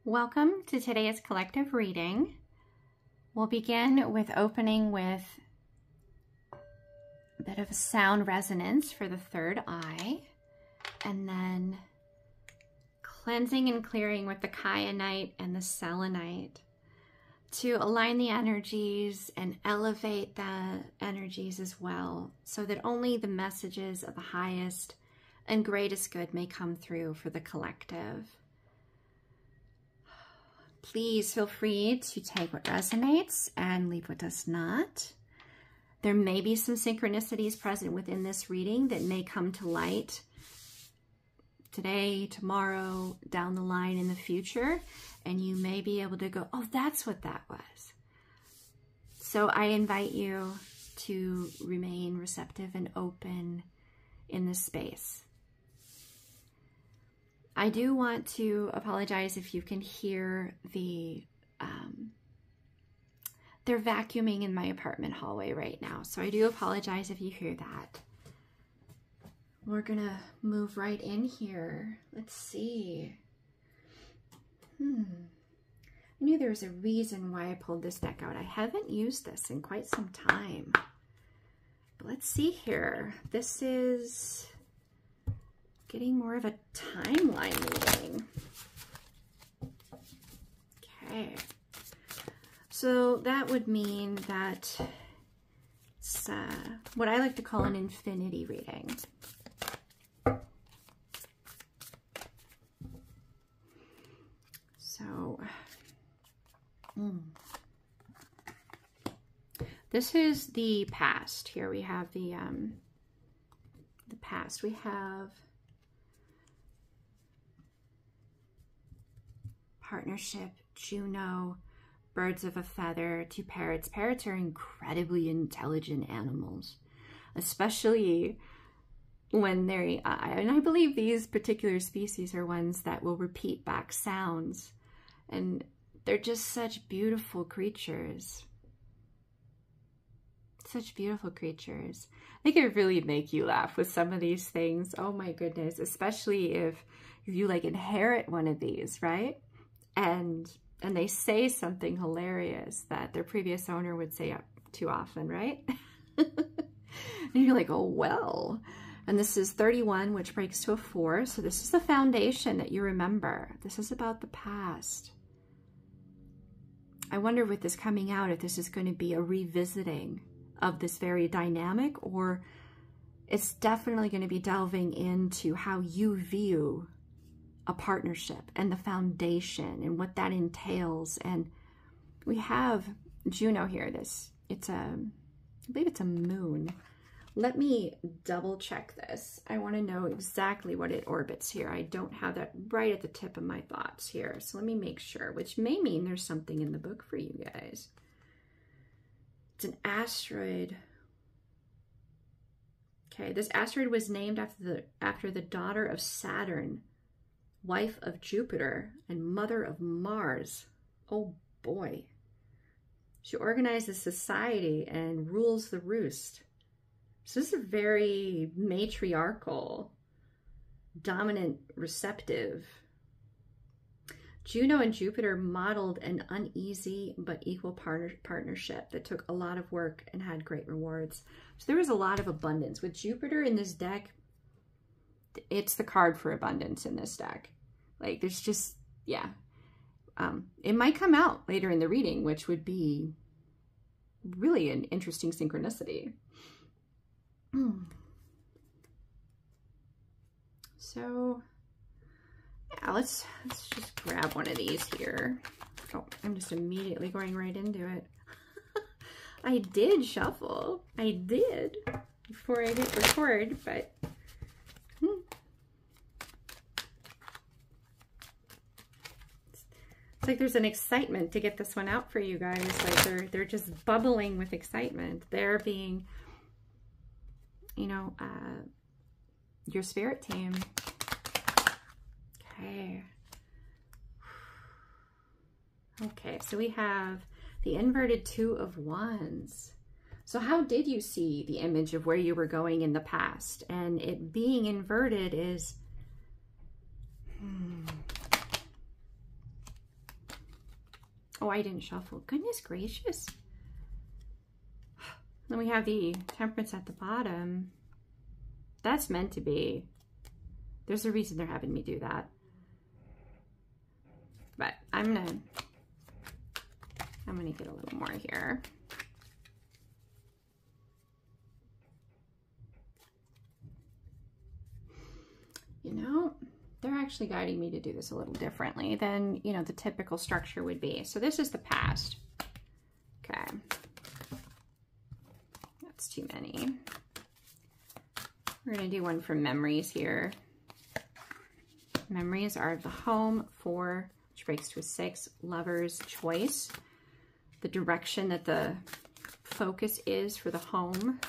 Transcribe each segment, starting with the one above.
Welcome to today's collective reading. We'll begin with opening with a bit of a sound resonance for the third eye, and then cleansing and clearing with the kyanite and the selenite to align the energies and elevate the energies as well, so that only the messages of the highest and greatest good may come through for the collective. Please feel free to take what resonates and leave what does not. There may be some synchronicities present within this reading that may come to light today, tomorrow, down the line in the future, and you may be able to go, oh, that's what that was. So I invite you to remain receptive and open in this space. I do want to apologize if you can hear they're vacuuming in my apartment hallway right now. So I do apologize if you hear that. We're gonna move right in here. Let's see. I knew there was a reason why I pulled this deck out. I haven't used this in quite some time. But let's see here. This is getting more of a timeline reading. Okay. So that would mean that it's what I like to call an infinity reading. So, this is the past. Here we have the past. We have partnership, Juno, birds of a feather, two parrots. Parrots are incredibly intelligent animals, especially when they're, and I believe these particular species are ones that will repeat back sounds, and they're just such beautiful creatures. Such beautiful creatures. They could really make you laugh with some of these things. Oh my goodness, especially if you like inherit one of these, right? And they say something hilarious that their previous owner would say too often, right? And you're like, oh, well. And this is 31, which breaks to a 4. So this is the foundation that you remember. This is about the past. I wonder with this coming out if this is going to be a revisiting of this very dynamic, or it's definitely going to be delving into how you view a partnership and the foundation and what that entails. And we have Juno here. I believe it's a moon. Let me double check this. I want to know exactly what it orbits here. I don't have that right at the tip of my thoughts here. So let me make sure, which may mean there's something in the book for you guys. It's an asteroid. Okay, this asteroid was named after the daughter of Saturn, wife of Jupiter, and mother of Mars. Oh boy. She organizes society and rules the roost. So this is a very matriarchal, dominant, receptive. Juno and Jupiter modeled an uneasy but equal partnership that took a lot of work and had great rewards. So there was a lot of abundance. With Jupiter in this deck, it's the card for abundance in this deck. Like, there's just, yeah. It might come out later in the reading, which would be really an interesting synchronicity. So, yeah, let's just grab one of these here. Oh, I'm just immediately going right into it. I did shuffle. I did before I hit record, but it's like there's an excitement to get this one out for you guys. Like they're just bubbling with excitement. They're being, you know, your spirit team. Okay. Okay, so we have the inverted Two of Wands. So how did you see the image of where you were going in the past? And it being inverted is Oh, I didn't shuffle. Goodness gracious. Then we have the Temperance at the bottom. That's meant to be. There's a reason they're having me do that. But I'm gonna get a little more here. You know, they're actually guiding me to do this a little differently than, you know, the typical structure would be. So this is the past. Okay. That's too many. We're going to do one from memories here. Memories are the home, 4, which breaks to a 6, lover's choice. The direction that the focus is for the home.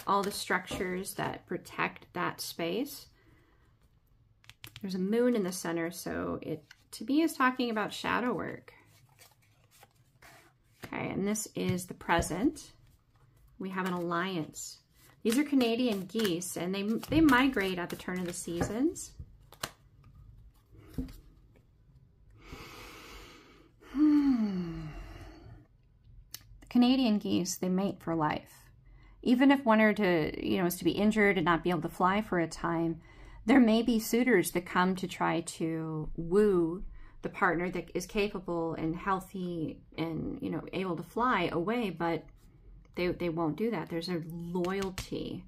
All the structures that protect that space. There's a moon in the center, so it, to me, is talking about shadow work. Okay, and this is the present. We have an alliance. These are Canadian geese, and they migrate at the turn of the seasons. The Canadian geese, they mate for life. Even if one are to, you know, is to be injured and not be able to fly for a time, there may be suitors that come to try to woo the partner that is capable and healthy and, you know, able to fly away, but they won't do that. There's a loyalty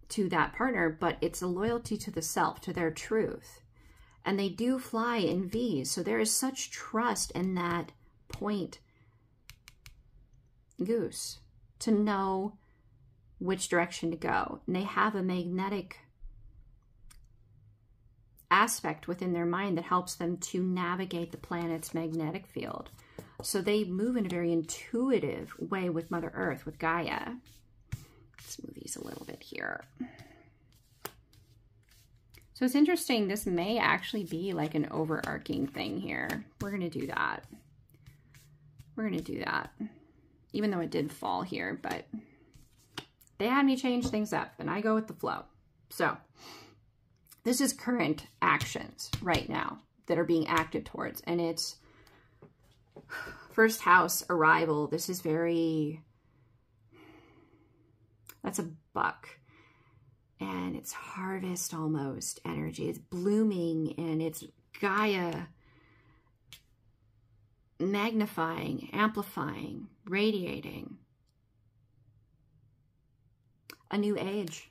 to that partner, but it's a loyalty to the self, to their truth. And they do fly in V's, so there is such trust in that point goose to know which direction to go. And they have a magnetic aspect within their mind that helps them to navigate the planet's magnetic field. So they move in a very intuitive way with Mother Earth, with Gaia. Let's move these a little bit here. So it's interesting, this may actually be like an overarching thing here. We're going to do that. We're going to do that. Even though it did fall here, but they had me change things up and I go with the flow. So this is current actions right now that are being acted towards. And it's first house arrival. This is very, that's a buck. And it's harvest almost energy. It's blooming and it's Gaia magnifying, amplifying, radiating. A new age.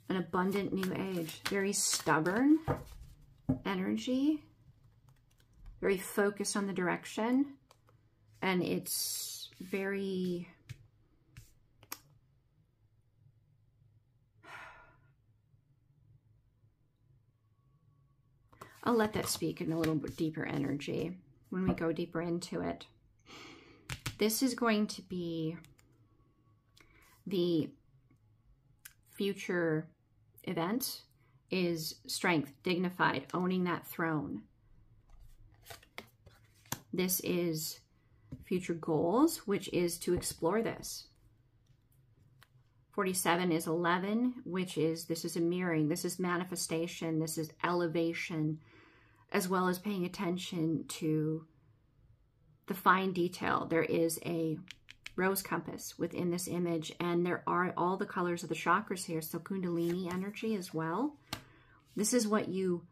An abundant new age. Very stubborn energy. Very focused on the direction. And it's very... I'll let that speak in a little bit deeper energy when we go deeper into it. This is going to be the future event is strength, dignified, owning that throne. This is future goals, which is to explore this. 47 is 11, which is, this is a mirroring, this is manifestation, this is elevation, as well as paying attention to the fine detail. There is a rose compass within this image, and there are all the colors of the chakras here, so Kundalini energy as well. This is what you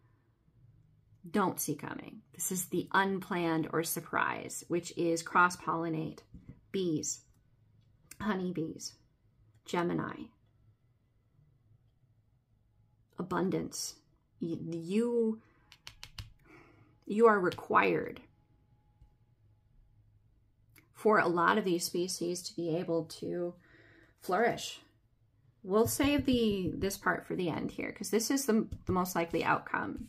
don't see coming. This is the unplanned or surprise, which is cross-pollinate, bees, honeybees, Gemini, abundance. You are required for a lot of these species to be able to flourish. We'll save this part for the end here, because this is the most likely outcome.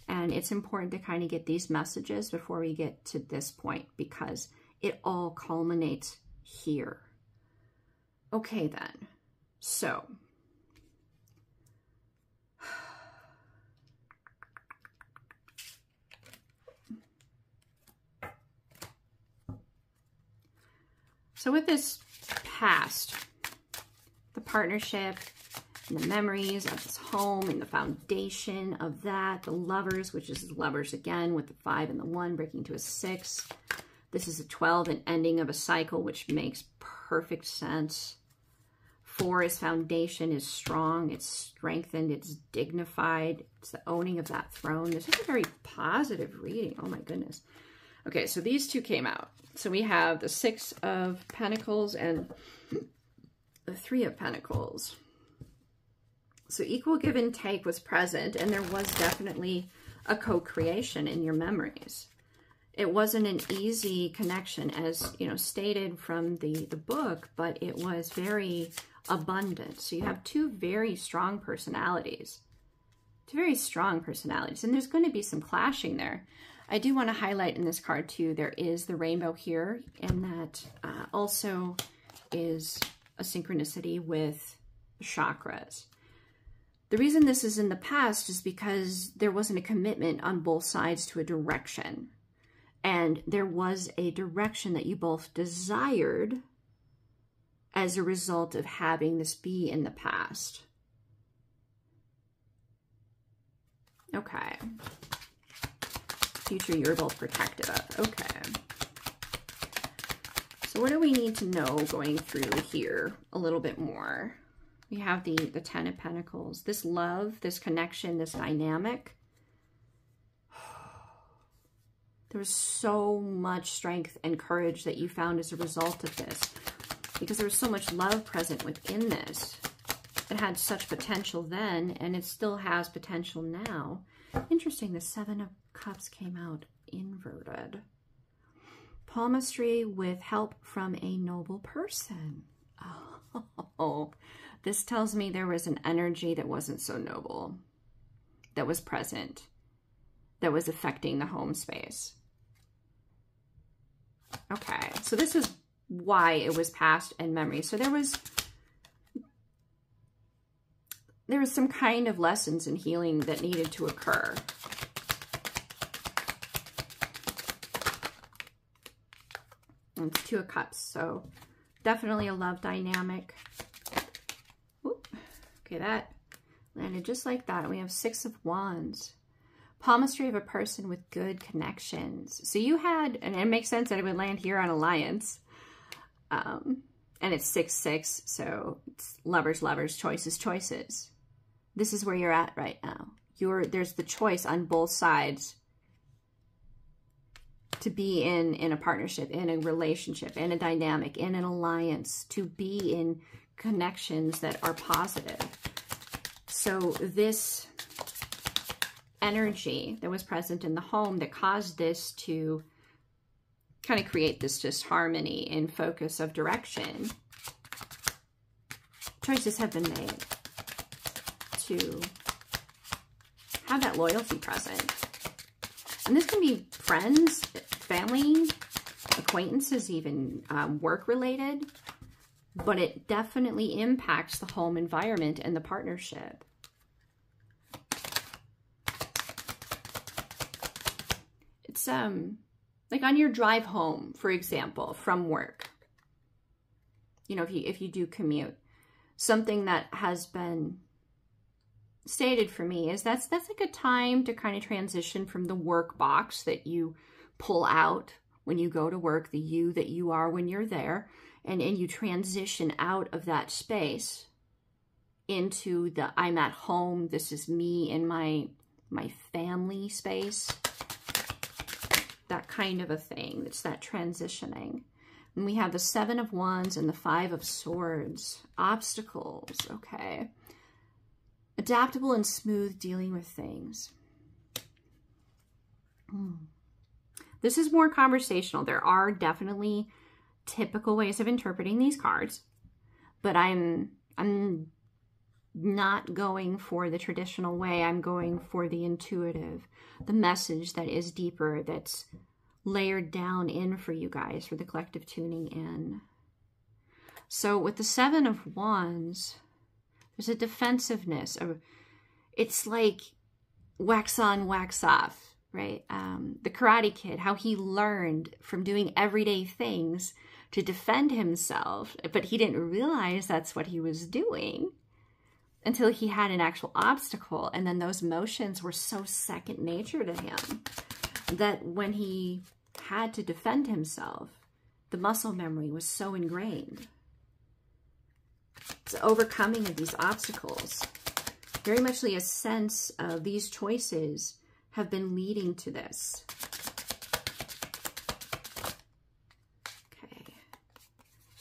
And it's important to kind of get these messages before we get to this point, because it all culminates here. Okay then, so with this past, the partnership, And the memories of this home and the foundation of that. The lovers, which is lovers again with the 5 and the 1 breaking to a 6. This is a 12, an ending of a cycle, which makes perfect sense. 4 is foundation, is strong, it's strengthened, it's dignified. It's the owning of that throne. This is a very positive reading. Oh my goodness. Okay, so these two came out. So we have the 6 of Pentacles and the 3 of Pentacles. So equal give and take was present, and there was definitely a co-creation in your memories. It wasn't an easy connection, as you know, stated from the book, but it was very abundant. So you have 2 very strong personalities. 2 very strong personalities, and there's going to be some clashing there. I do want to highlight in this card too, there is the rainbow here, and that also is a synchronicity with chakras. The reason this is in the past is because there wasn't a commitment on both sides to a direction. And there was a direction that you both desired as a result of having this be in the past. Okay. Future you're both protective of. Okay. So what do we need to know going through here a little bit more? We have the 10 of Pentacles. This love, this connection, this dynamic. There was so much strength and courage that you found as a result of this, because there was so much love present within this. It had such potential then, and it still has potential now. Interesting, the 7 of Cups came out inverted. Palmistry with help from a noble person. Oh, this tells me there was an energy that wasn't so noble, that was present, that was affecting the home space. Okay, so this is why it was past and memory. So there was some kind of lessons and healing that needed to occur. And it's 2 of Cups, so definitely a love dynamic. Whoop. Okay, that landed just like that. We have 6 of Wands. Palmistry of a person with good connections. So you had, and it makes sense that it would land here on Alliance. And it's 6-6, so it's lovers, lovers, choices, choices. This is where you're at right now. There's the choice on both sides to be in a partnership, in a relationship, in a dynamic, in an alliance, to be in connections that are positive. So this energy that was present in the home that caused this to kind of create this disharmony in focus of direction, choices have been made to have that loyalty present. And this can be friends, family, acquaintances, even work-related, but it definitely impacts the home environment and the partnership. It's like on your drive home, for example, from work, you know, if you do commute, something that has been stated for me is that's like a time to kind of transition from the work box that you pull out when you go to work, the you that you are when you're there, and you transition out of that space into the I'm at home, this is me in my family space. That kind of a thing. It's that transitioning. And we have the 7 of Wands and the 5 of Swords. Obstacles. Okay. Adaptable and smooth dealing with things. This is more conversational. There are definitely typical ways of interpreting these cards, but I'm not going for the traditional way. I'm going for the intuitive, the message that is deeper, that's layered down in for you guys, for the collective tuning in. So with the 7 of Wands, there's a defensiveness. It's like wax on, wax off, right? The Karate Kid, how he learned from doing everyday things to defend himself, but he didn't realize that's what he was doing. until he had an actual obstacle. And then those emotions were so second nature to him that when he had to defend himself, the muscle memory was so ingrained. It's overcoming of these obstacles. Very much a sense of these choices have been leading to this. Okay.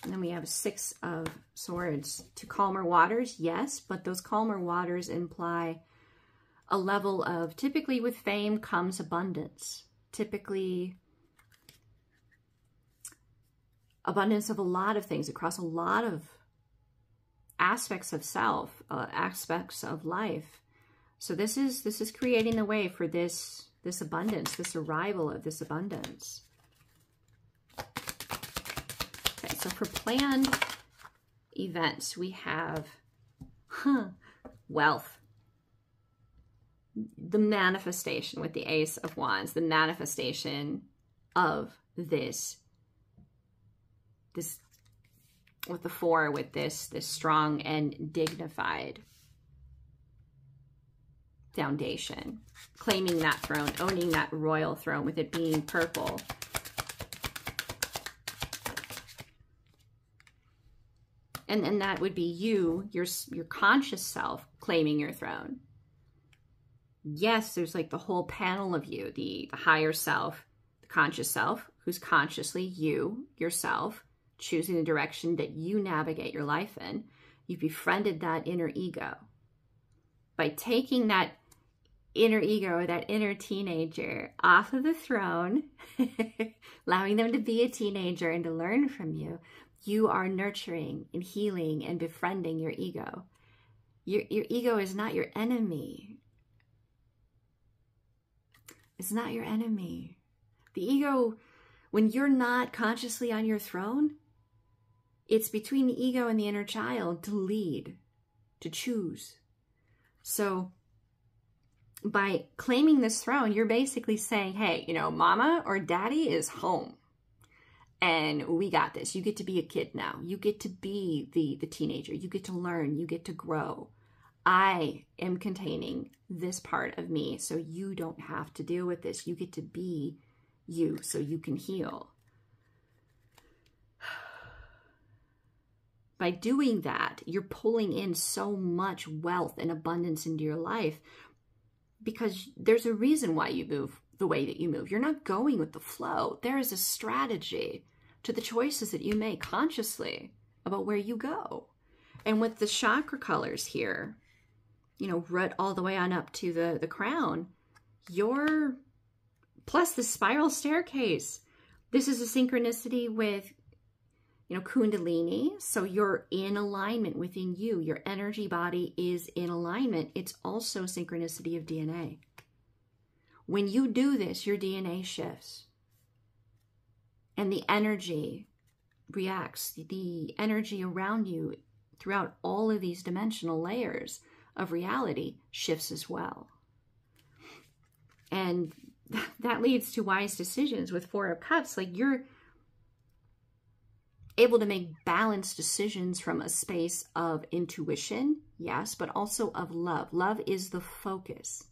And then we have a 6 of Swords. To calmer waters, yes, but those calmer waters imply a level of, typically with fame comes abundance. Typically abundance of a lot of things across a lot of aspects of self, aspects of life. So this is creating the way for this abundance, this arrival of this abundance. Okay, so for planned events, we have wealth, the manifestation with the Ace of Wands, the manifestation of this with the 4, with this strong and dignified foundation, claiming that throne, owning that royal throne, with it being purple. And that would be you, your conscious self, claiming your throne. Yes, there's like the whole panel of you, the higher self, the conscious self, who's consciously you, yourself, choosing the direction that you navigate your life in. You've befriended that inner ego. By taking that inner ego, or that inner teenager, off of the throne, allowing them to be a teenager and to learn from you, you are nurturing and healing and befriending your ego. Your ego is not your enemy. It's not your enemy. The ego, when you're not consciously on your throne, it's between the ego and the inner child to lead, to choose. So by claiming this throne, you're basically saying, hey, you know, mama or daddy is home. And we got this. You get to be a kid now. You get to be the teenager. You get to learn. You get to grow. I am containing this part of me, so you don't have to deal with this. You get to be you, so you can heal. By doing that, you're pulling in so much wealth and abundance into your life, because there's a reason why you move the way that you move. You're not going with the flow. There is a strategy to the choices that you make consciously about where you go. And with the chakra colors here, you know, right all the way on up to the crown, plus the spiral staircase. This is a synchronicity with, you know, Kundalini. So you're in alignment within you. Your energy body is in alignment. It's also synchronicity of DNA. When you do this, your DNA shifts. And the energy reacts. The energy around you throughout all of these dimensional layers of reality shifts as well. And that leads to wise decisions with 4 of Cups. Like, you're able to make balanced decisions from a space of intuition, yes, but also of love. Love is the focus.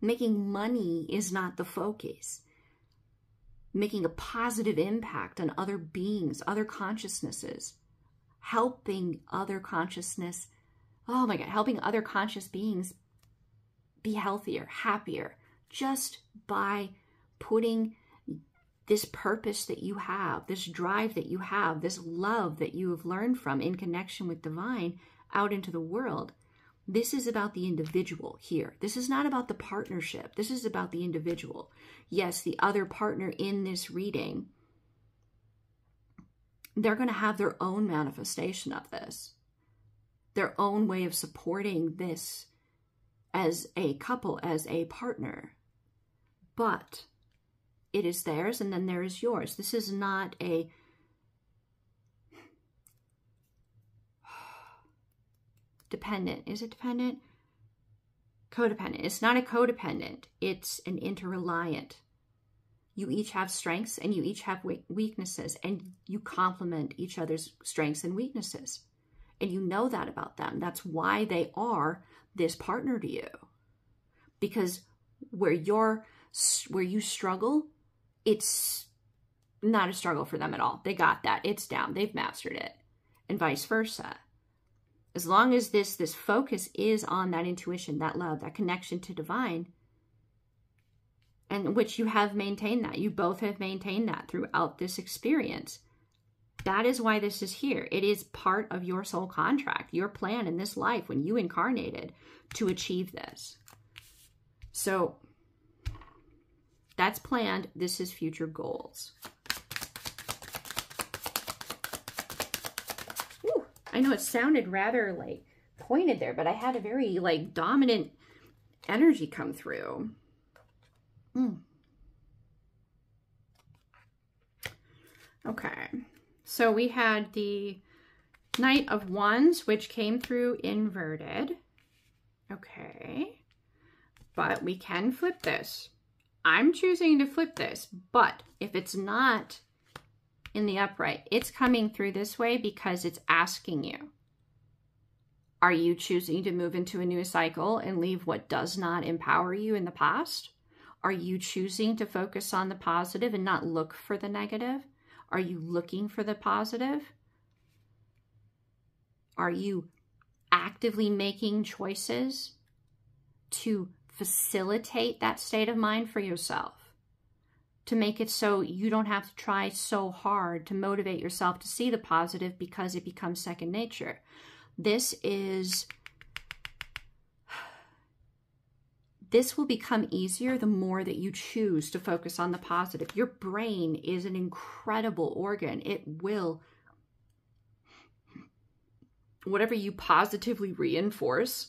Making money is not the focus. Making a positive impact on other beings, other consciousnesses, helping other consciousness, oh my God, helping other conscious beings be healthier, happier, just by putting this purpose that you have, this drive that you have, this love that you have learned from in connection with divine out into the world. This is about the individual here. This is not about the partnership. This is about the individual. Yes, the other partner in this reading, they're going to have their own manifestation of this, their own way of supporting this as a couple, as a partner. But it is theirs, and then there is yours. This is not a dependent. Is it dependent? Codependent. It's not a codependent. It's an interreliant. You each have strengths and you each have weaknesses, and you complement each other's strengths and weaknesses. And you know that about them. That's why they are this partner to you. Because where you struggle, it's not a struggle for them at all. They got that. It's down. They've mastered it. And vice versa. As long as this focus is on that intuition, that love, that connection to divine, and which you have maintained that. You both have maintained that throughout this experience. That is why this is here. It is part of your soul contract, your plan in this life when you incarnated to achieve this. So that's planned. This is future goals. Ooh, I know it sounded rather like pointed there, but I had a very like dominant energy come through. Okay. So we had the Knight of Wands, which came through inverted. Okay. But we can flip this. I'm choosing to flip this, but if it's not in the upright, it's coming through this way because it's asking you. Are you choosing to move into a new cycle and leave what does not empower you in the past? Are you choosing to focus on the positive and not look for the negative? Are you looking for the positive? Are you actively making choices to facilitate that state of mind for yourself? To make it so you don't have to try so hard to motivate yourself to see the positive because it becomes second nature. This will become easier the more that you choose to focus on the positive. Your brain is an incredible organ. It will, whatever you positively reinforce,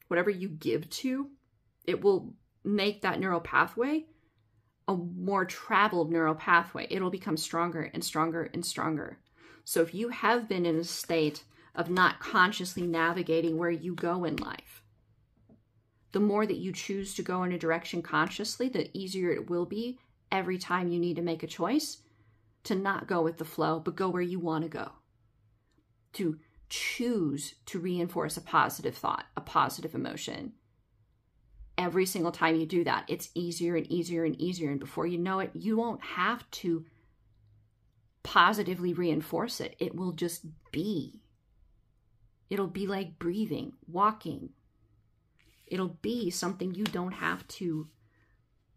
whatever you give to, it will make that neural pathway a more traveled neural pathway. It'll become stronger and stronger and stronger. So if you have been in a state of not consciously navigating where you go in life, the more that you choose to go in a direction consciously, the easier it will be every time you need to make a choice to not go with the flow, but go where you want to go. To choose to reinforce a positive thought, a positive emotion. Every single time you do that, it's easier and easier and easier. And before you know it, you won't have to positively reinforce it. It will just be. It'll be like breathing, walking. It'll be something you don't have to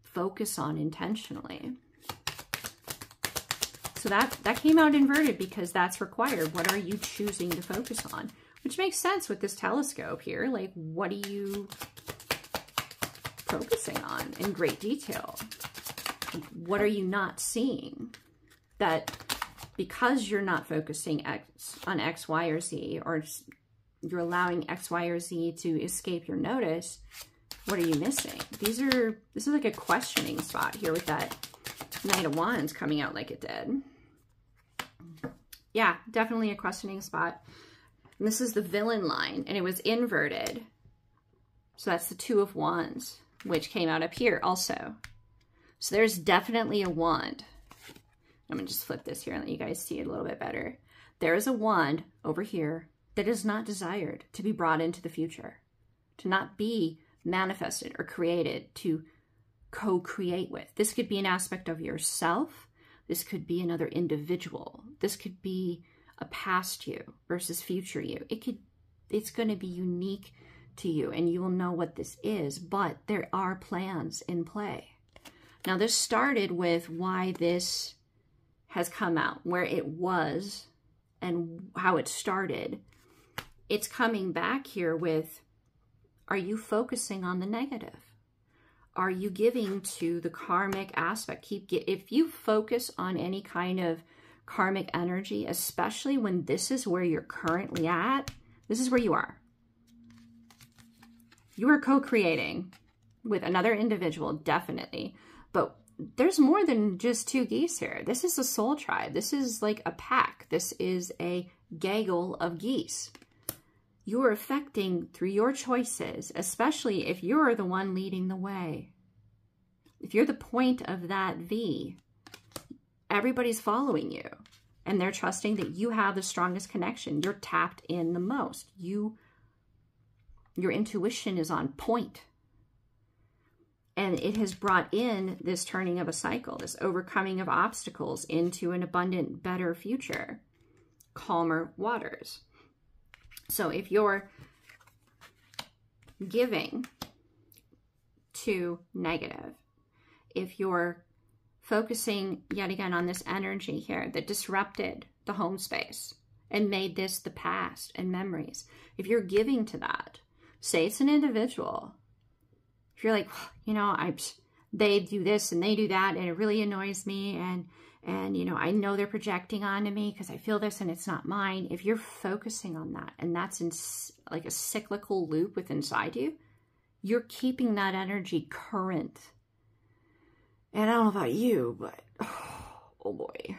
focus on intentionally. So that came out inverted because that's required. What are you choosing to focus on? Which makes sense with this telescope here. Like, what are you focusing on in great detail? What are you not seeing? That because you're not focusing on X, Y, or Z, or you're allowing X, Y, or Z to escape your notice, what are you missing? This is like a questioning spot here with that Knight of Wands coming out like it did. Yeah, definitely a questioning spot. And this is the villain line, and it was inverted. So that's the Two of Wands, which came out up here also. So there's definitely a wand. I'm going to just flip this here and let you guys see it a little bit better. There is a wand over here that is not desired to be brought into the future, to not be manifested or created, to co-create with. This could be an aspect of yourself. This could be another individual. This could be a past you versus future you. It's going to be unique to you, and you will know what this is, but there are plans in play. Now, this started with why this has come out, where it was and how it started. It's coming back here with, are you focusing on the negative? Are you giving to the karmic aspect? If you focus on any kind of karmic energy, especially when this is where you're currently at, this is where you are. You are co-creating with another individual, definitely. But there's more than just two geese here. This is a soul tribe. This is like a pack. This is a gaggle of geese. You are affecting through your choices, especially if you're the one leading the way. If you're the point of that V, everybody's following you. And they're trusting that you have the strongest connection. You're tapped in the most. Your intuition is on point. And it has brought in this turning of a cycle, this overcoming of obstacles into an abundant, better future, calmer waters. So if you're giving to negative, if you're focusing yet again on this energy here that disrupted the home space and made this the past and memories, if you're giving to that, say it's an individual, if you're like, you know, they do this and they do that and it really annoys me, and you know, I know they're projecting onto me because I feel this and it's not mine. If you're focusing on that and that's in like a cyclical loop within inside you, you're keeping that energy current. And I don't know about you, but oh boy,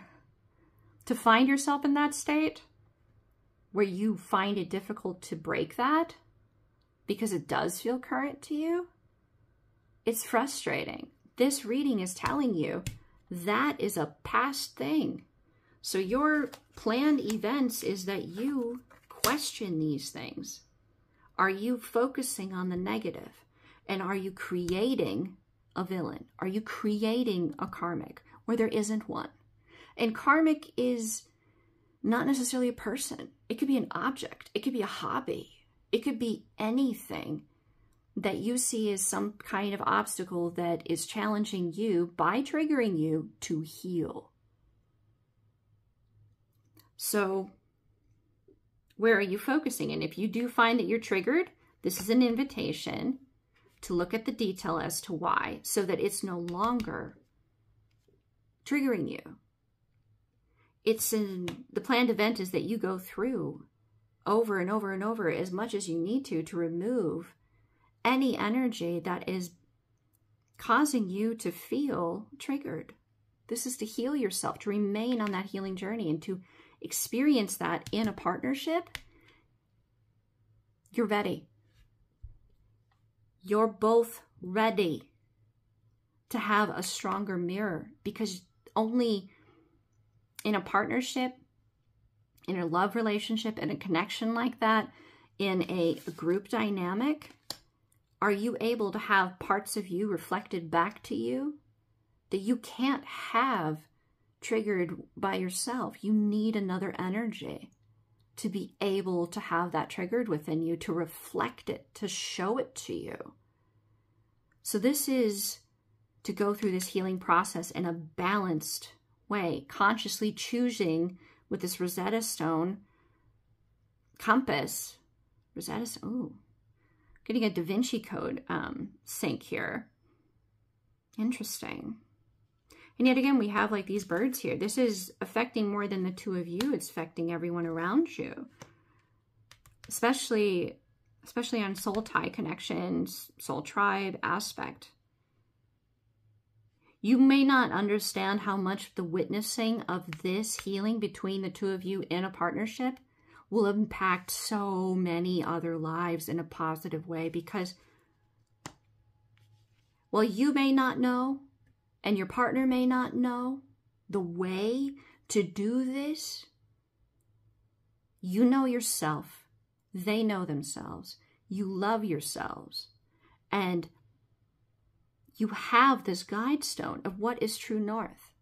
to find yourself in that state where you find it difficult to break that because it does feel current to you, it's frustrating. This reading is telling you that is a past thing. So your planned events is that you question these things. Are you focusing on the negative? And are you creating a villain? Are you creating a karmic where there isn't one? And karmic is not necessarily a person. It could be an object. It could be a hobby. It could be anything that you see as some kind of obstacle that is challenging you by triggering you to heal. So where are you focusing? And if you do find that you're triggered, this is an invitation to look at the detail as to why, so that it's no longer triggering you. The planned event is that you go through over and over and over as much as you need to remove any energy that is causing you to feel triggered. This is to heal yourself, to remain on that healing journey, and to experience that in a partnership. You're ready. You're both ready to have a stronger mirror, because only in a partnership, in a love relationship, in a connection like that, in a group dynamic, are you able to have parts of you reflected back to you that you can't have triggered by yourself. You need another energy to be able to have that triggered within you, to reflect it, to show it to you. So this is to go through this healing process in a balanced way, consciously choosing with this Rosetta Stone compass. Rosetta Stone, ooh. Getting a Da Vinci Code sync here. Interesting. And yet again, we have like these birds here. This is affecting more than the two of you. It's affecting everyone around you. Especially on soul tie connections, soul tribe aspect. You may not understand how much the witnessing of this healing between the two of you in a partnership will impact so many other lives in a positive way, because while you may not know and your partner may not know the way to do this, you know yourself, they know themselves, you love yourselves, and you have this guide stone of what is true north.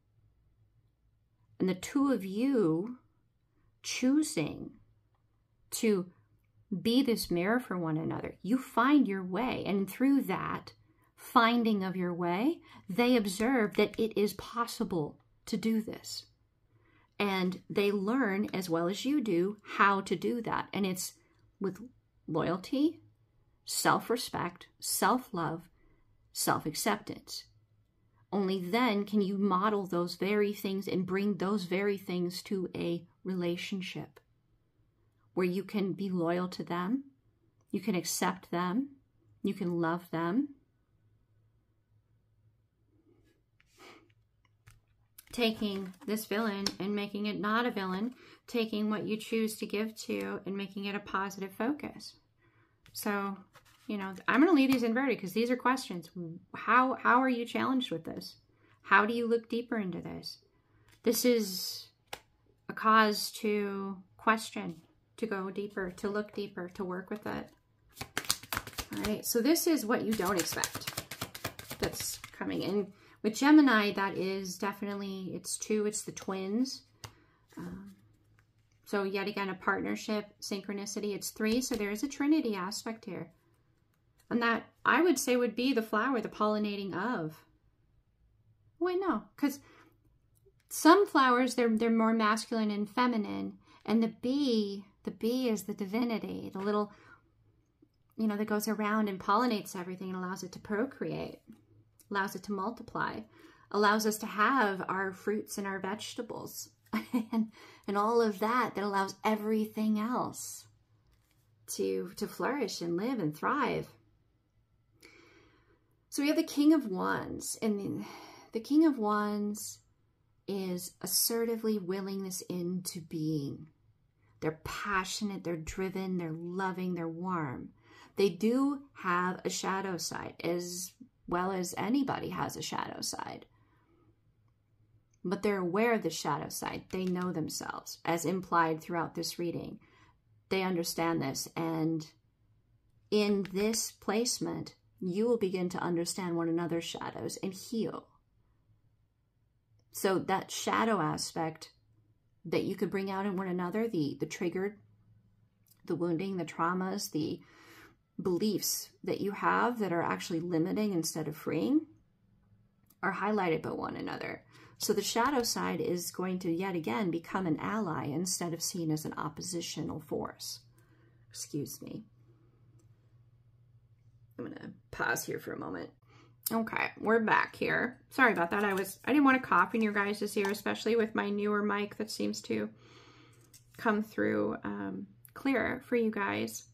And the two of you choosing to be this mirror for one another, you find your way. And through that finding of your way, they observe that it is possible to do this. And they learn, as well as you do, how to do that. And it's with loyalty, self-respect, self-love, self-acceptance. Only then can you model those very things and bring those very things to a relationship where you can be loyal to them, you can accept them, you can love them. Taking this villain and making it not a villain, taking what you choose to give to and making it a positive focus. So, you know, I'm going to leave these inverted because these are questions. How are you challenged with this? How do you look deeper into this? This is a cause to question, to go deeper, to look deeper, to work with it. All right, so this is what you don't expect that's coming in. With Gemini, that is definitely, it's two, it's the twins. So yet again, a partnership, synchronicity, it's three, so there is a Trinity aspect here. And that, I would say, would be the flower, the pollinating of. Wait, no, because some flowers, they're more masculine and feminine, and the bee is the divinity, the little, you know, that goes around and pollinates everything and allows it to procreate, allows it to multiply, allows us to have our fruits and our vegetables and all of that allows everything else to flourish and live and thrive. So we have the King of Wands, and the King of Wands is assertively willing this into being. They're passionate, they're driven, they're loving, they're warm. They do have a shadow side, as well as anybody has a shadow side. But they're aware of the shadow side. They know themselves, as implied throughout this reading. They understand this, and in this placement, you will begin to understand one another's shadows and heal. So that shadow aspect that you could bring out in one another, the triggered, the wounding, the traumas, the beliefs that you have that are actually limiting instead of freeing, are highlighted by one another. So the shadow side is going to yet again become an ally instead of seen as an oppositional force. Excuse me. I'm going to pause here for a moment. Okay, we're back here. Sorry about that. I didn't want to cough in your guys' ear, especially with my newer mic that seems to come through clearer for you guys.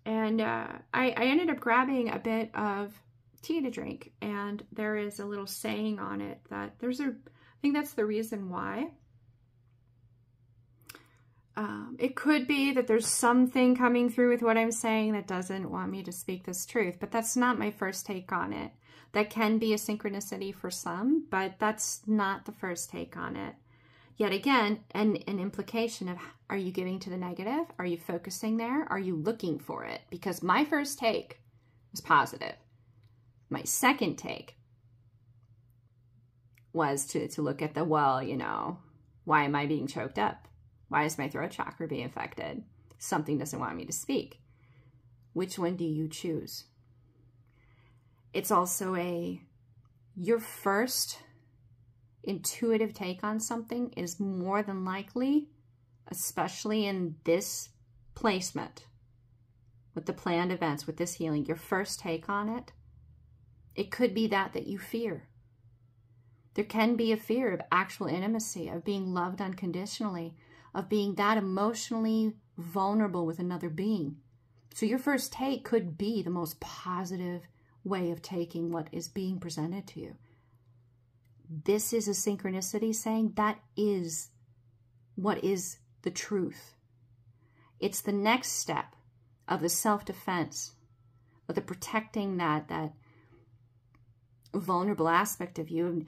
And I ended up grabbing a bit of tea to drink, and there is a little saying on it that I think that's the reason why. It could be that there's something coming through with what I'm saying that doesn't want me to speak this truth, but that's not my first take on it. That can be a synchronicity for some, but that's not the first take on it. Yet again, an implication of, are you giving to the negative? Are you focusing there? Are you looking for it? Because my first take was positive. My second take was to look at the, well, you know, why am I being choked up? Why is my throat chakra being affected? Something doesn't want me to speak. Which one do you choose? It's also your first intuitive take on something is more than likely, especially in this placement, with the planned events, with this healing, your first take on it, it could be that you fear. There can be a fear of actual intimacy, of being loved unconditionally, of being that emotionally vulnerable with another being. So your first take could be the most positive way of taking what is being presented to you. This is a synchronicity saying that is what is the truth. It's the next step of the self-defense, of the protecting that vulnerable aspect of you. And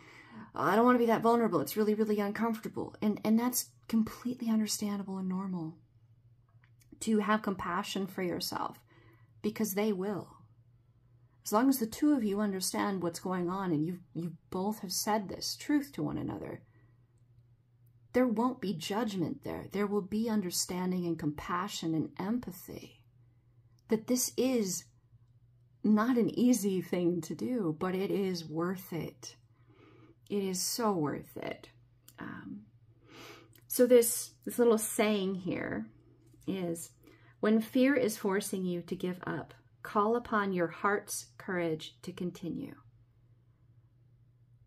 I don't want to be that vulnerable. It's really, really uncomfortable. And that's completely understandable and normal. To have compassion for yourself, because they will. As long as the two of you understand what's going on and you both have said this truth to one another, there won't be judgment there. There will be understanding and compassion and empathy. That this is not an easy thing to do, but it is worth it. It is so worth it. So this little saying here is, when fear is forcing you to give up, call upon your heart's courage to continue.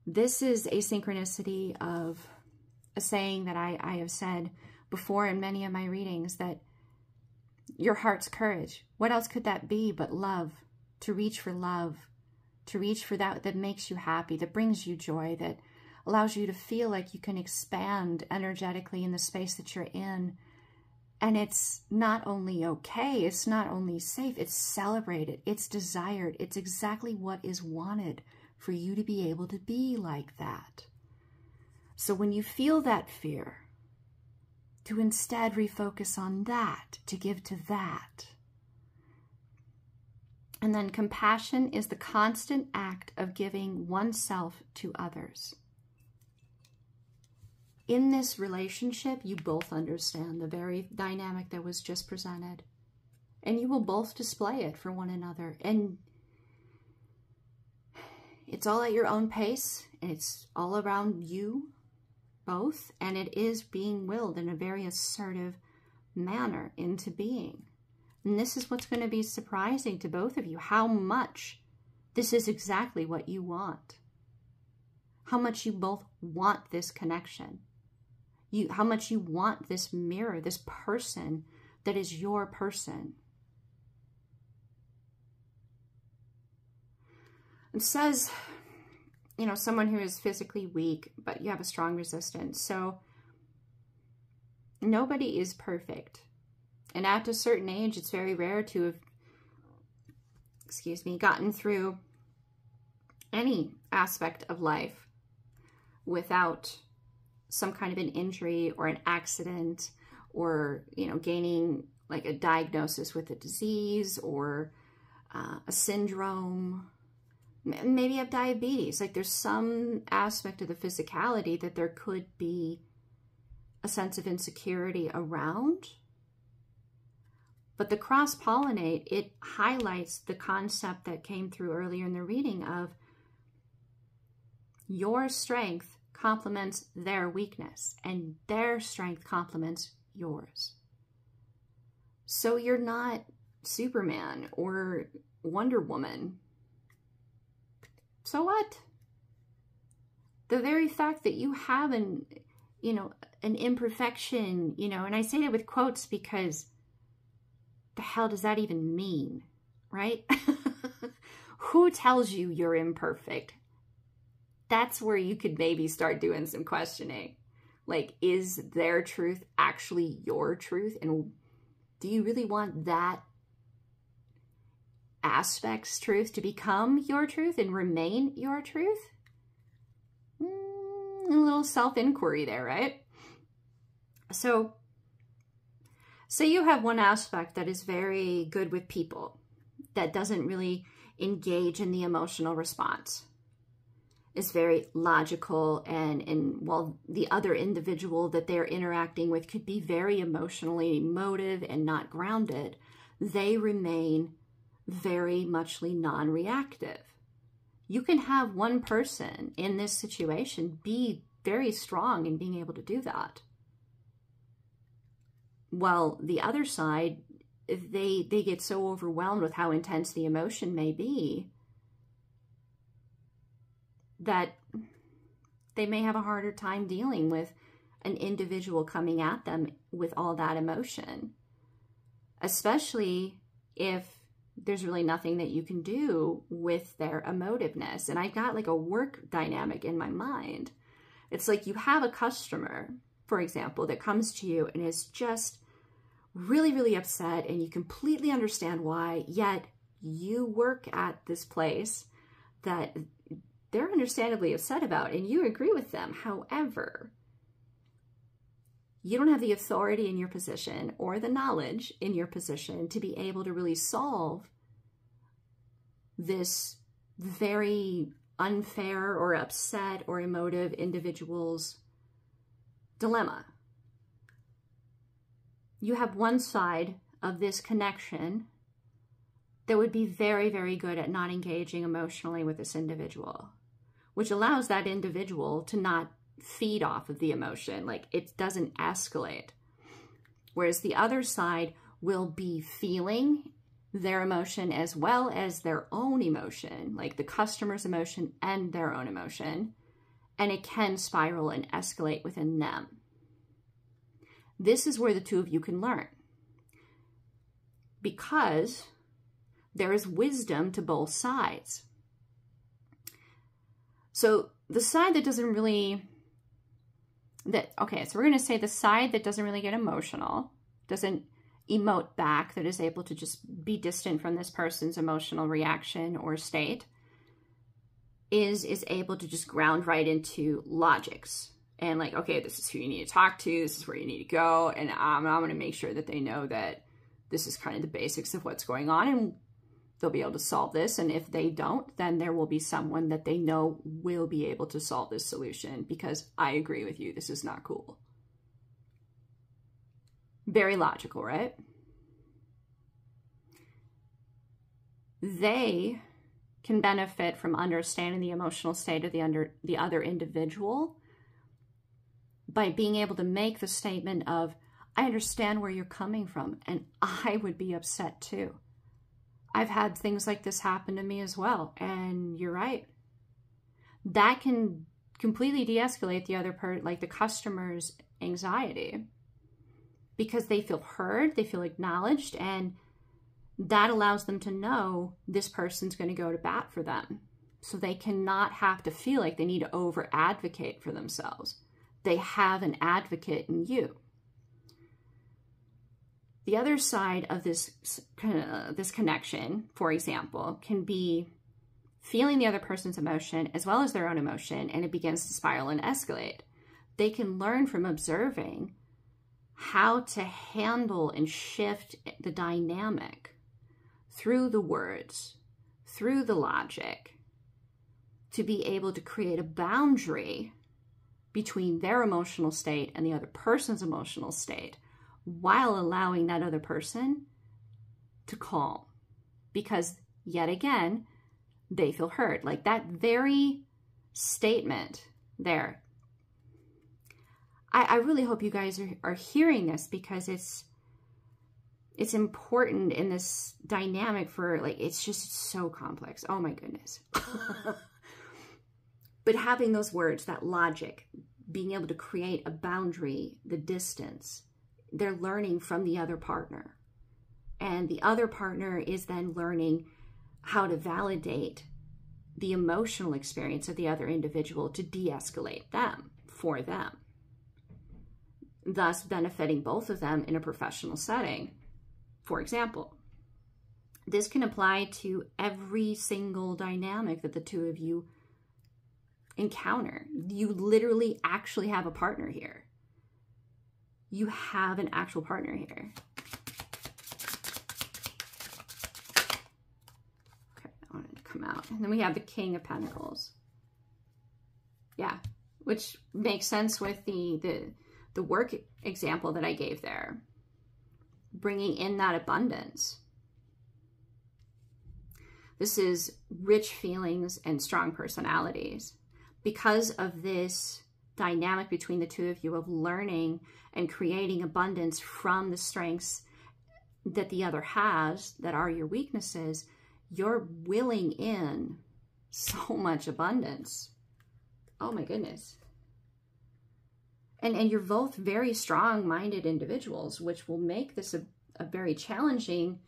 This is a synchronicity of a saying that I have said before in many of my readings, that your heart's courage, what else could that be but love? To reach for love, to reach for that makes you happy, that brings you joy, that allows you to feel like you can expand energetically in the space that you're in. And it's not only okay, it's not only safe, it's celebrated, it's desired, it's exactly what is wanted for you to be able to be like that. So when you feel that fear, to instead refocus on that, to give to that. And then compassion is the constant act of giving oneself to others. In this relationship, you both understand the very dynamic that was just presented. And you will both display it for one another. And it's all at your own pace. And it's all around you both. And it is being willed in a very assertive manner into being. And this is what's going to be surprising to both of you. How much this is exactly what you want. How much you both want this connection. How much you want this mirror, this person that is your person. It says, you know, someone who is physically weak, but you have a strong resistance. So nobody is perfect. And at a certain age, it's very rare to have, gotten through any aspect of life without some kind of an injury or an accident, or, you know, gaining like a diagnosis with a disease or a syndrome. Maybe you have diabetes. Like there's some aspect of the physicality that there could be a sense of insecurity around. But the cross-pollinate, it highlights the concept that came through earlier in the reading of your strength complements their weakness, and their strength complements yours. So you're not Superman or Wonder Woman. So what? The very fact that you have an imperfection, and I say that with quotes because the hell does that even mean, right? Who tells you you're imperfect? That's where you could maybe start doing some questioning. Like, is their truth actually your truth? And do you really want that aspect's truth to become your truth and remain your truth? A little self-inquiry there, right? So, say you have one aspect that is very good with people, that doesn't really engage in the emotional response. Is very logical, and while the other individual that they're interacting with could be very emotionally emotive and not grounded, they remain very muchly non-reactive. You can have one person in this situation be very strong in being able to do that. While the other side, they get so overwhelmed with how intense the emotion may be that they may have a harder time dealing with an individual coming at them with all that emotion, especially if there's really nothing that you can do with their emotiveness. And I got like a work dynamic in my mind. It's like you have a customer, for example, that comes to you and is just really, really upset, and you completely understand why, yet you work at this place that they're understandably upset about, and you agree with them. However, you don't have the authority in your position or the knowledge in your position to be able to really solve this very unfair or upset or emotive individual's dilemma. You have one side of this connection that would be very, very good at not engaging emotionally with this individual, which allows that individual to not feed off of the emotion. Like, it doesn't escalate. Whereas the other side will be feeling their emotion as well as their own emotion, like the customer's emotion and their own emotion, and it can spiral and escalate within them. This is where the two of you can learn, because there is wisdom to both sides. So the side that doesn't really, so we're going to say the side that doesn't really get emotional, doesn't emote back, that is able to just be distant from this person's emotional reaction or state, is able to just ground right into logics and like, okay, this is who you need to talk to, this is where you need to go, and I'm going to make sure that they know that this is kind of the basics of what's going on, and they'll be able to solve this. And if they don't, then there will be someone that they know will be able to solve this solution, because I agree with you, this is not cool. Very logical, right? They can benefit from understanding the emotional state of the other individual by being able to make the statement of, I understand where you're coming from, and I would be upset too. I've had things like this happen to me as well, and you're right. That can completely de-escalate the other part, like the customer's anxiety, because they feel heard, they feel acknowledged, and that allows them to know this person's going to go to bat for them. So they cannot have to feel like they need to over-advocate for themselves. They have an advocate in you. The other side of this connection, for example, can be feeling the other person's emotion as well as their own emotion, and it begins to spiral and escalate. They can learn from observing how to handle and shift the dynamic through the words, through the logic, to be able to create a boundary between their emotional state and the other person's emotional state, while allowing that other person to calm. Because yet again, they feel heard. Like that very statement there. I really hope you guys are hearing this, because it's important in this dynamic for, like, it's so complex. Oh my goodness. But having those words, that logic, being able to create a boundary, the distance, they're learning from the other partner. And the other partner is then learning how to validate the emotional experience of the other individual to de-escalate them, for them, thus benefiting both of them in a professional setting. For example, this can apply to every single dynamic that the two of you encounter. You literally actually have a partner here. You have an actual partner here. Okay, I wanted to come out. And then we have the King of Pentacles. Yeah, which makes sense with the work example that I gave there. Bringing in that abundance. This is rich feelings and strong personalities. Because of this dynamic between the two of you of learning and creating abundance from the strengths that the other has, that are your weaknesses, you're willing in so much abundance. Oh my goodness. And you're both very strong-minded individuals, which will make this a very challenging,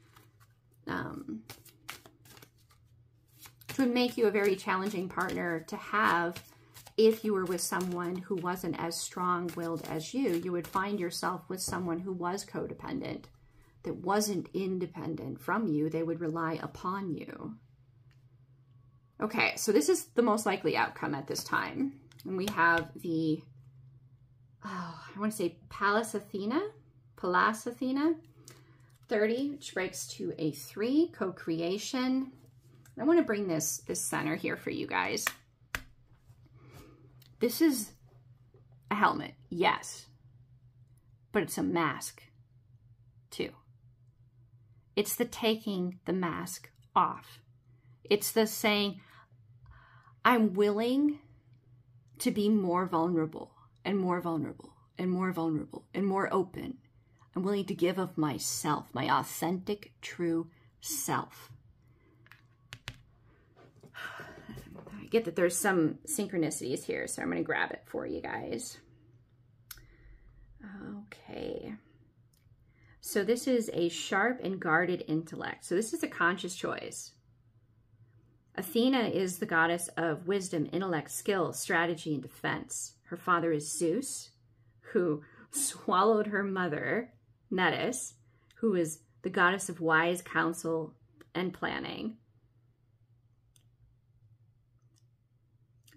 which would make you a very challenging partner to have. If you were with someone who wasn't as strong-willed as you would find yourself with someone who was codependent, that wasn't independent from you. They would rely upon you. Okay, so this is the most likely outcome at this time. And we have the, I want to say Pallas Athena, 30, which breaks to a 3, co-creation. I want to bring this center here for you guys. This is a helmet, yes, but it's a mask too. It's the taking the mask off. It's the saying, I'm willing to be more vulnerable and more vulnerable and more vulnerable and more open. I'm willing to give of myself, my authentic, true self. I get that there's some synchronicities here, so I'm going to grab it for you guys. Okay. So this is a sharp and guarded intellect. So this is a conscious choice. Athena is the goddess of wisdom, intellect, skill, strategy, and defense. Her father is Zeus, who swallowed her mother, Metis, who is the goddess of wise counsel and planning.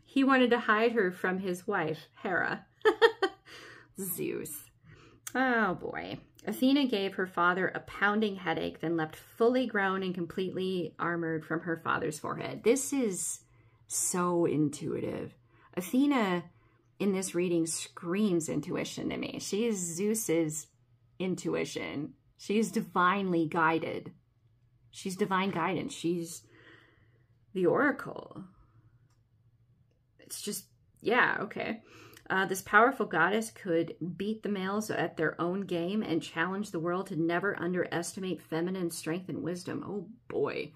He wanted to hide her from his wife, Hera. Zeus. Oh boy. Athena gave her father a pounding headache, then leapt fully grown and completely armored from her father's forehead. This is so intuitive. Athena in this reading screams intuition to me. She is Zeus's intuition. She is divinely guided. She's divine guidance. She's the oracle. It's just, yeah, okay. This powerful goddess could beat the males at their own game and challenge the world to never underestimate feminine strength and wisdom. Oh boy.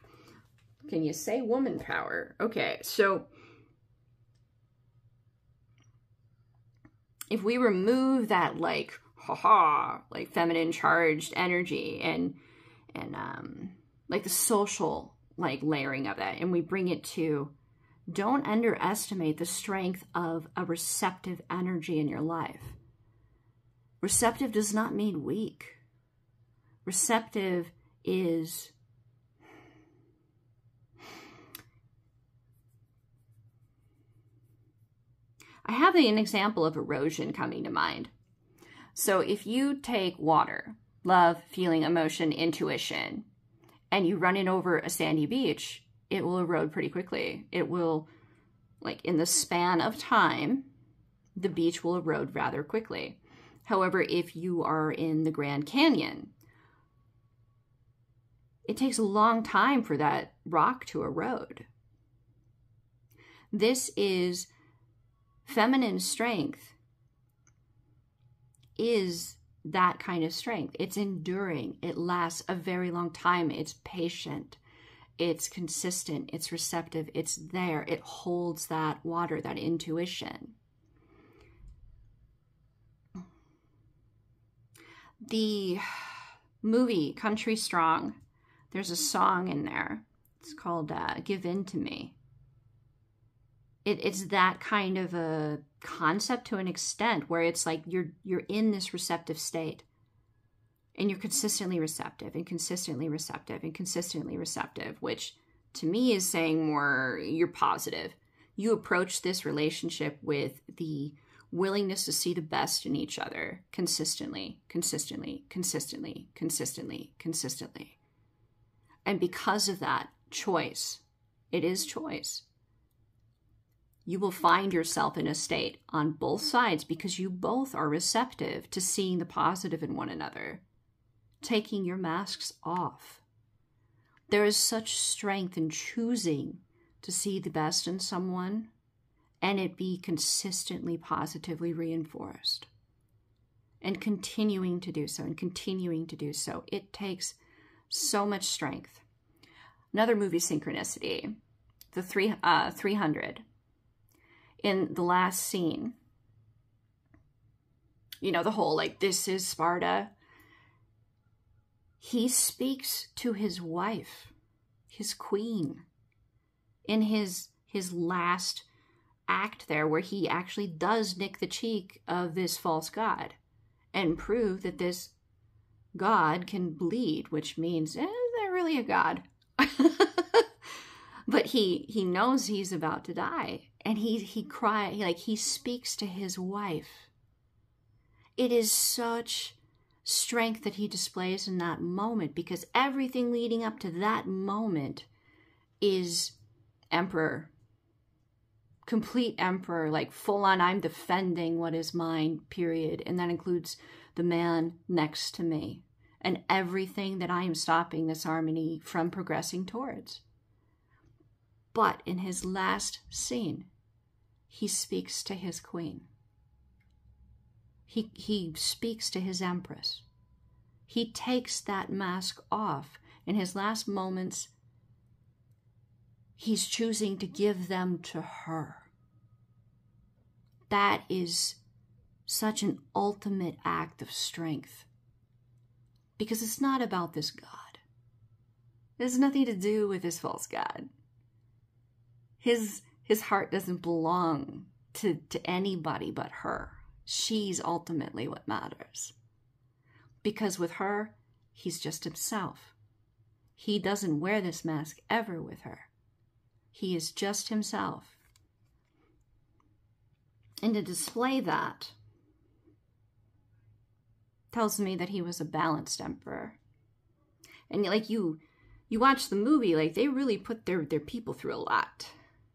Can you say woman power? Okay, so if we remove that like, like feminine charged energy and like the social like layering of that, and we bring it to, don't underestimate the strength of a receptive energy in your life. Receptive does not mean weak. Receptive is I have an example of erosion coming to mind. So if you take water, love, feeling, emotion, intuition, and you run it over a sandy beach, it will erode pretty quickly. It will, like in the span of time, the beach will erode rather quickly. However, if you are in the Grand Canyon, it takes a long time for that rock to erode. This is feminine strength, is that kind of strength. It's enduring. It lasts a very long time. It's patient. It's consistent. It's receptive. It's there. It holds that water, that intuition. The movie Country Strong, there's a song in there. It's called Give In to Me. It's that kind of a concept to an extent where it's like you're in this receptive state and you're consistently receptive and consistently receptive and consistently receptive, which to me is saying more you're positive. You approach this relationship with the willingness to see the best in each other consistently, consistently, consistently, consistently, consistently. And because of that choice, it is choice. You will find yourself in a state on both sides because you both are receptive to seeing the positive in one another, taking your masks off. There is such strength in choosing to see the best in someone and it be consistently positively reinforced and continuing to do so and continuing to do so. It takes so much strength. Another movie synchronicity, the 300. In the last scene, you know, the whole, like, this is Sparta. He speaks to his wife, his queen, in his last act there, where he actually does nick the cheek of this false god and prove that this god can bleed, which means, is there really a god? But he knows he's about to die. And he cries, like he speaks to his wife. It is such strength that he displays in that moment, because everything leading up to that moment is emperor. Complete emperor, like full on, I'm defending what is mine, period. And that includes the man next to me and everything that I am stopping this harmony from progressing towards. But in his last scene, he speaks to his queen. He speaks to his empress. He takes that mask off. In his last moments, he's choosing to give them to her. That is such an ultimate act of strength. Because it's not about this God. It has nothing to do with this false God. His heart doesn't belong to anybody but her. She's ultimately what matters. Because with her, he's just himself. He doesn't wear this mask ever with her. He is just himself. And to display that, tells me that he was a balanced emperor. And like you watch the movie, like they really put their people through a lot.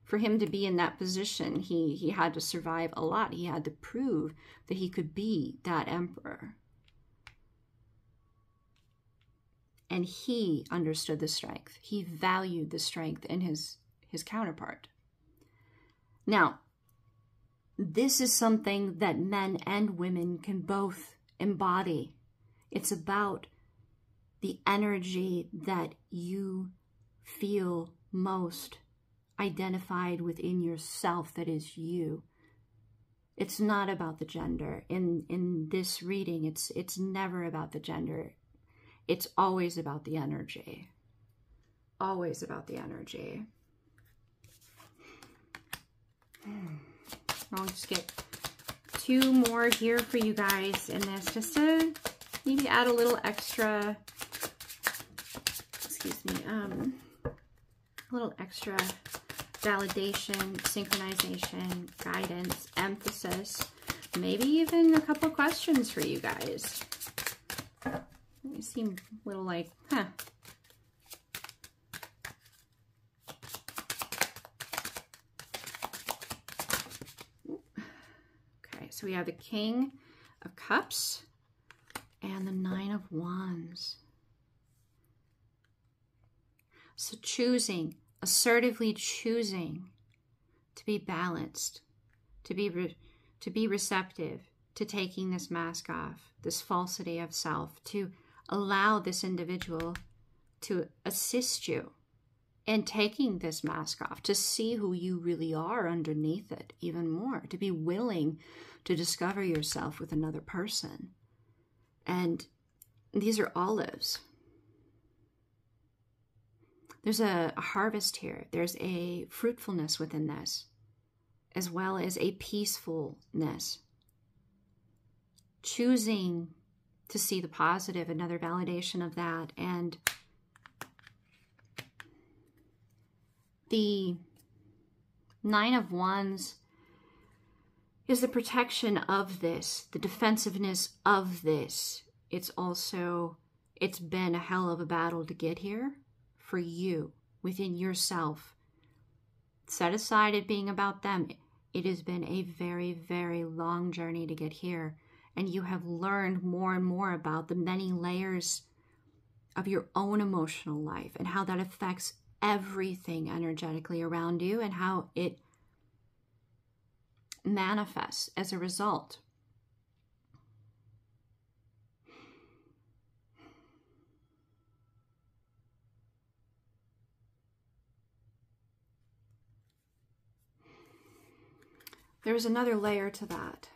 For him to be in that position, he had to survive a lot. He had to prove that he could be that emperor. And he understood the strength. He valued the strength in his counterpart. Now, this is something that men and women can both embody. It's about the energy that you feel most identified within yourself, that is you. It's not about the gender. In this reading, it's never about the gender. It's always about the energy. Always about the energy. I'll just get 2 more here for you guys in this, just to maybe add a little extra, excuse me, a little extra validation, synchronization, guidance, emphasis, maybe even a couple questions for you guys. They seem a little like, huh. Okay, so we have the King of Cups and the 9 of Wands. So choosing, assertively choosing to be balanced, to be receptive to taking this mask off, this falsity of self, to allow this individual to assist you in taking this mask off, to see who you really are underneath it even more, to be willing to discover yourself with another person. And these are olives. There's a harvest here. There's a fruitfulness within this, as well as a peacefulness. Choosing to see the positive, another validation of that. And the 9 of Wands is the protection of this, the defensiveness of this. It's been a hell of a battle to get here for you, within yourself. Set aside it being about them. It has been a very, very long journey to get here. And you have learned more and more about the many layers of your own emotional life and how that affects everything energetically around you and how it manifests as a result. There's another layer to that,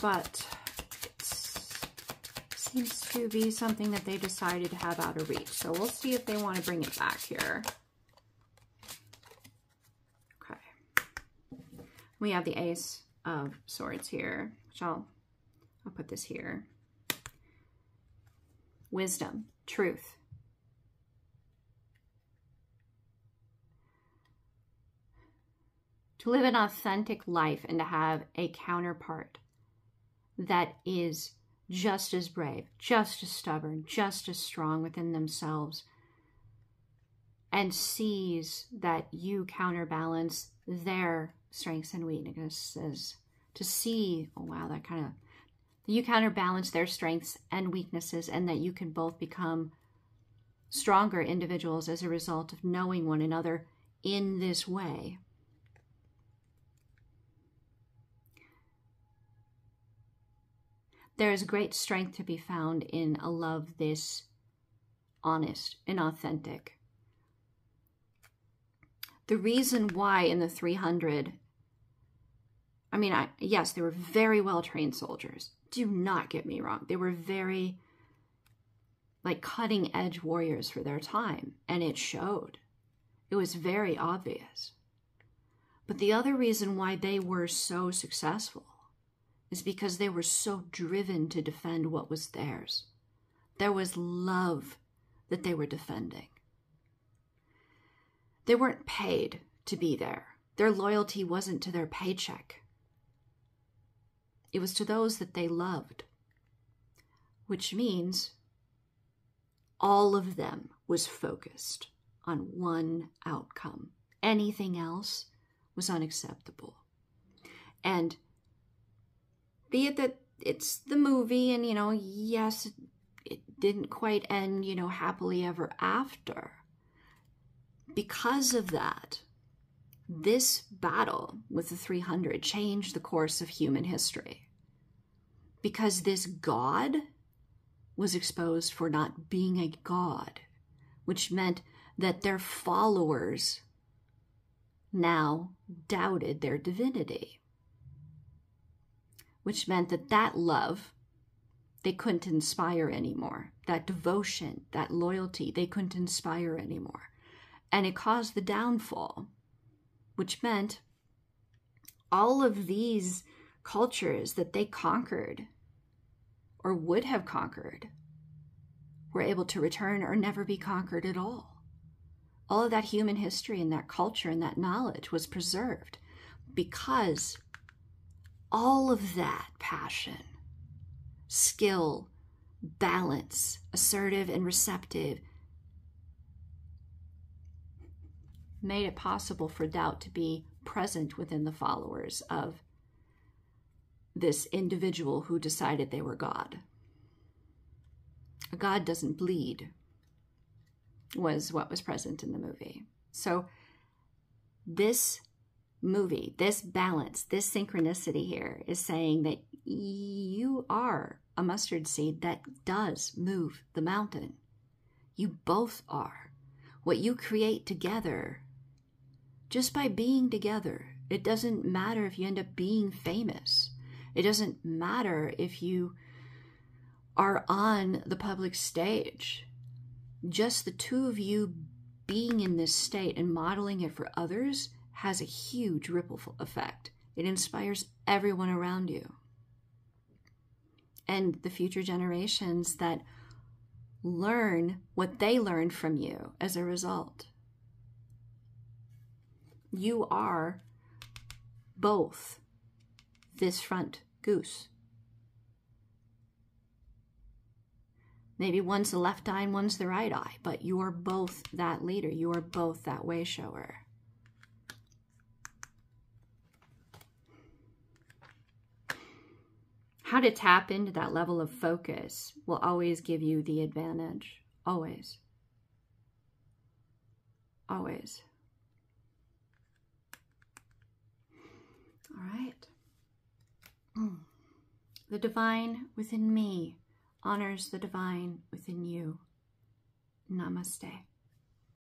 but it seems to be something that they decided to have out of reach. So we'll see if they want to bring it back here. Okay. We have the Ace of Swords here, which I'll put this here. Wisdom, truth. To live an authentic life and to have a counterpart that is just as brave, just as stubborn, just as strong within themselves, and sees that you counterbalance their strengths and weaknesses. To see, oh wow, that kind of, you counterbalance their strengths and weaknesses, and that you can both become stronger individuals as a result of knowing one another in this way. There is great strength to be found in a love this honest and authentic. The reason why in the 300, I mean, yes, they were very well-trained soldiers. Do not get me wrong. They were very, like, cutting-edge warriors for their time, and it showed. It was very obvious. But the other reason why they were so successful is because they were so driven to defend what was theirs. There was love that they were defending. They weren't paid to be there. Their loyalty wasn't to their paycheck. It was to those that they loved. which means all of them was focused on one outcome. Anything else was unacceptable. And be it that it's the movie and, yes, it didn't quite end, happily ever after. Because of that, this battle with the 300 changed the course of human history. Because this God was exposed for not being a God, which meant that their followers now doubted their divinity, which meant that love they couldn't inspire anymore. That devotion, that loyalty, they couldn't inspire anymore. And it caused the downfall, which meant all of these cultures that they conquered or would have conquered were able to return or never be conquered at all. All of that human history and that culture and that knowledge was preserved because all of that passion, skill, balance, assertive and receptive, made it possible for doubt to be present within the followers of this individual who decided they were God. A God doesn't bleed was what was present in the movie. So this movie, this balance, this synchronicity here is saying that you are a mustard seed that does move the mountain. You both are. What you create together, just by being together, it doesn't matter if you end up being famous. It doesn't matter if you are on the public stage. Just the two of you being in this state and modeling it for others has a huge ripple effect. It inspires everyone around you. And the future generations that learn what they learned from you as a result. You are both this front goose. Maybe one's the left eye and one's the right eye, but you are both that leader. You are both that way shower. How to tap into that level of focus will always give you the advantage. Always. Always. All right. The divine within me honors the divine within you. Namaste.